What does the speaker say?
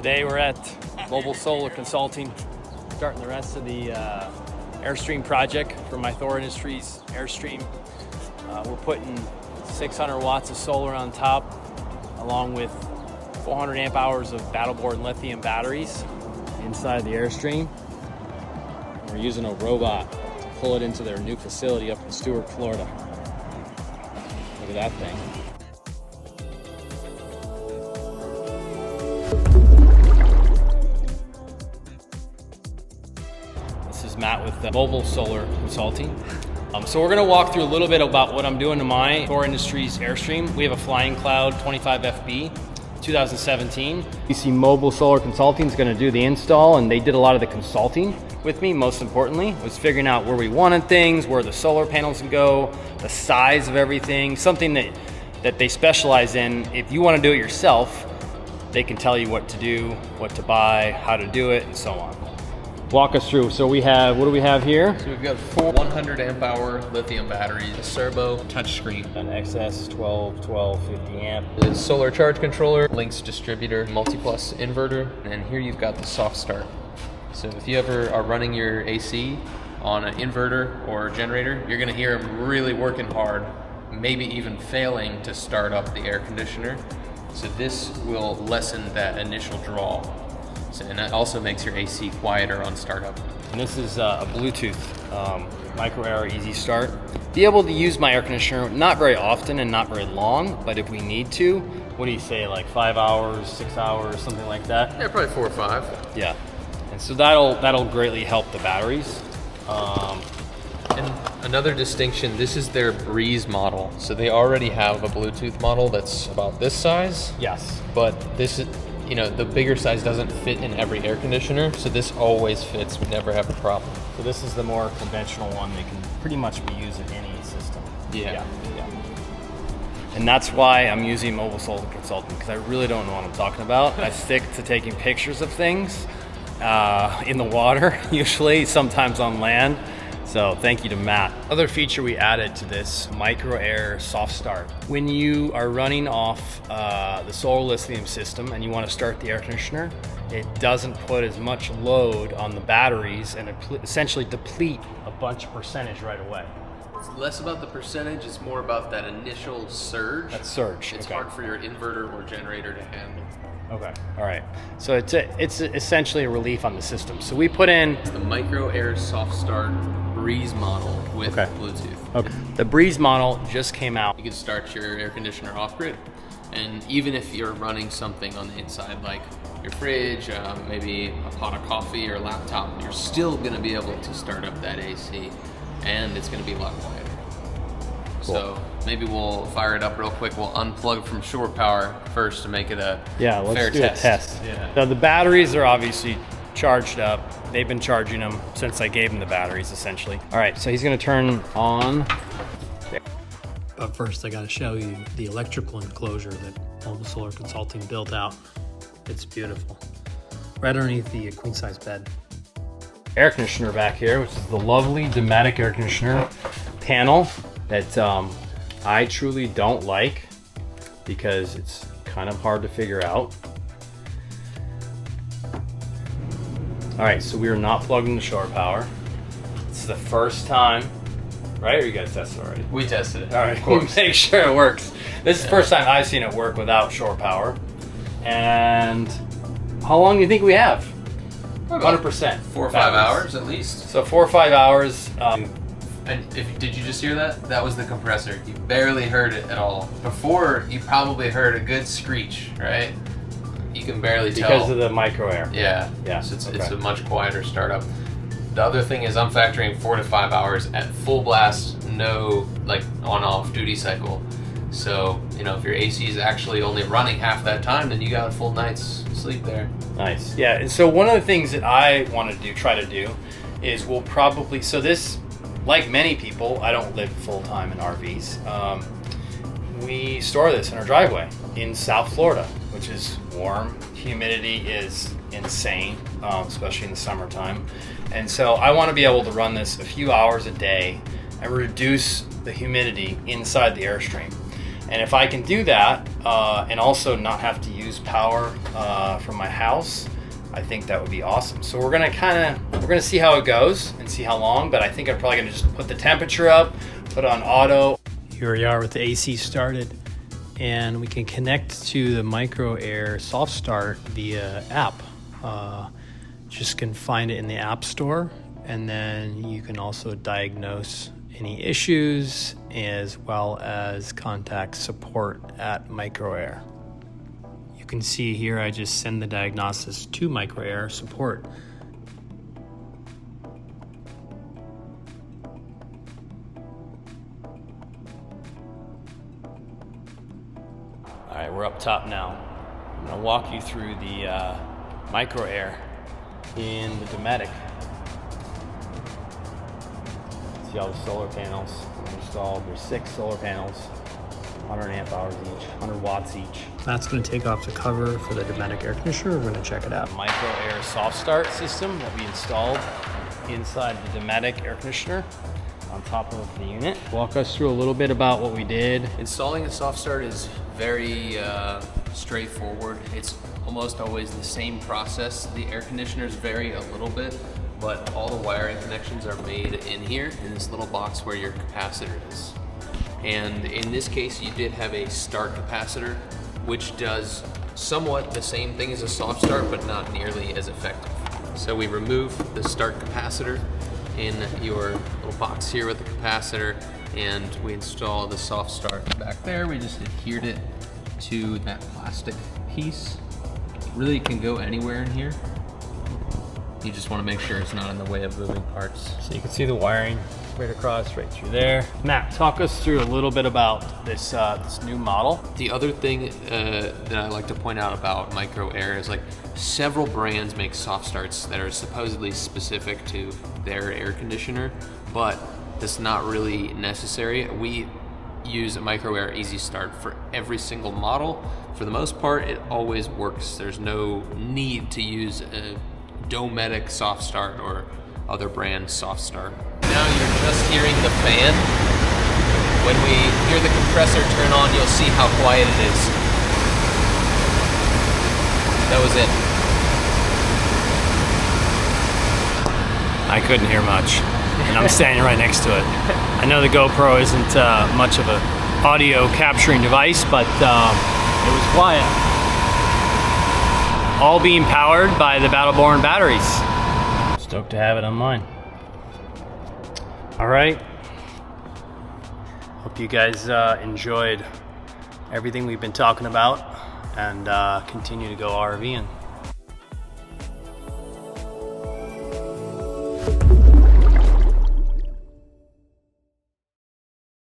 Today we're at Mobile Solar Consulting, starting the rest of the Airstream project for my Thor Industries Airstream. We're putting 600 watts of solar on top, along with 400 amp hours of battleboard lithium batteries inside the Airstream. We're using a robot to pull it into their new facility up in Stuart, Florida. Look at that thing. This is Matt with Mobile Solar Consulting. So we're going to walk through a little bit about what I'm doing to my Thor Industries Airstream. We have a Flying Cloud 25 FB 2017. You see Mobile Solar Consulting is going to do the install, and they did a lot of the consulting with me. Most importantly was figuring out where we wanted things, where the solar panels can go, the size of everything, something that they specialize in. If you want to do it yourself, they can tell you what to do, what to buy, how to do it, and so on. Walk us through. So we have, what do we have here? So we've got 4 100 amp hour lithium batteries, a servo touchscreen, An XS 50 amp. the solar charge controller, links distributor, multi-plus inverter, and here you've got the soft start. So if you ever are running your AC on an inverter or generator, you're gonna hear them really working hard, maybe even failing to start up the air conditioner. So this will lessen that initial draw. And that also makes your AC quieter on startup. And this is a Bluetooth micro air easy start. Be able to use my air conditioner not very often and not very long, but if we need to, what do you say, like 5 hours, 6 hours, something like that? Yeah, probably 4 or 5. Yeah. And so that'll greatly help the batteries. And another distinction, this is their Breeze model. So they already have a Bluetooth model that's about this size. Yes. But this is, you know, the bigger size doesn't fit in every air conditioner, so this always fits. We never have a problem. So this is the more conventional one that can pretty much be used in any system. Yeah. And that's why I'm using Mobile Solar Consulting, because I really don't know what I'm talking about. I stick to taking pictures of things in the water, usually, sometimes on land. So thank you to Matt. Other feature we added to this micro air soft start. When you are running off the solar lithium system and you want to start the air conditioner, it doesn't put as much load on the batteries and essentially deplete a bunch of percentage right away. It's less about the percentage, it's more about that initial surge. That surge. It's okay. hard for your inverter or generator to handle. Okay, all right. So it's essentially a relief on the system. So we put in It's the micro air soft start Breeze model with Bluetooth. Okay. The Breeze model just came out. You can start your air conditioner off grid, and even if you're running something on the inside like your fridge, maybe a pot of coffee or a laptop, you're still going to be able to start up that AC, and it's going to be a lot quieter. Cool. So maybe we'll fire it up real quick. We'll unplug from shore power first to make it a let's fair do test. a test. Yeah. So the batteries are obviously charged up. They've been charging them since I gave them the batteries, essentially. All right, so he's going to turn on. But first, I got to show you the electrical enclosure that Mobile Solar Consulting built out. It's beautiful. Right underneath the queen size bed. Air conditioner back here, which is the lovely Dometic air conditioner panel that I truly don't like because it's kind of hard to figure out. All right, so we are not plugged into shore power. This is the first time, right? Or you guys tested already? We tested it. All right, we'll make sure it works. This is the first time I've seen it work without shore power. And how long do you think we have? 100%. 4 or 5 hours at least. So 4 or 5 hours. And did you just hear that? That was the compressor. You barely heard it at all. Before, you probably heard a good screech, right? You can barely tell. Because of the micro air. Yeah. So it's a much quieter startup. The other thing is I'm factoring 4 to 5 hours at full blast, no like on-off duty cycle. So, you know, if your AC is actually only running half that time, then you got a full night's sleep there. Nice. Yeah, and so one of the things that I want to try to do, is we'll probably, so this, like many people, I don't live full-time in RVs. We store this in our driveway in South Florida, which is warm. Humidity is insane, especially in the summertime. And so I want to be able to run this a few hours a day and reduce the humidity inside the Airstream. And if I can do that, and also not have to use use power from my house, I think that would be awesome. So we're gonna see how it goes and see how long, but I think I'm probably gonna just put the temperature up, put it on auto. Here we are with the AC started, and we can connect to the Micro Air Soft Start via app. Just can find it in the App Store, and then you can also diagnose any issues as well as contact support at Micro Air. You can see here I just send the diagnosis to Micro Air support. All right, we're up top now. I'm gonna walk you through the Micro Air in the Dometic. See all the solar panels installed. There's 6 solar panels, 100 amp hours each, 100 watts each. That's going to take off the cover for the Dometic air conditioner. We're going to check it out. Micro Air Soft Start system that we installed inside the Dometic air conditioner on top of the unit. Walk us through a little bit about what we did. Installing a soft start is very straightforward. It's almost always the same process. The air conditioners vary a little bit, but all the wiring connections are made in here in this little box where your capacitor is. And in this case, you did have a start capacitor, which does somewhat the same thing as a soft start, but not nearly as effective. So we remove the start capacitor in your little box here with the capacitor, and we install the soft start back there. We just adhered it to that plastic piece. Really can go anywhere in here. You just want to make sure it's not in the way of moving parts. So you can see the wiring right across, right through there. Matt, talk us through a little bit about this this new model. The other thing that I like to point out about Micro Air is like several brands make soft starts that are supposedly specific to their air conditioner, but that's not really necessary. We use a Micro Air Easy Start for every single model. For the most part, it always works. There's no need to use a Dometic soft start or other brand soft start. Now you're just hearing the fan. When we hear the compressor turn on, you'll see how quiet it is. That was it. I couldn't hear much, and I'm standing right next to it. I know the GoPro isn't much of an audio capturing device, but it was quiet. All being powered by the Battleborn batteries. Stoked to have it online. All right. Hope you guys enjoyed everything we've been talking about, and continue to go RVing.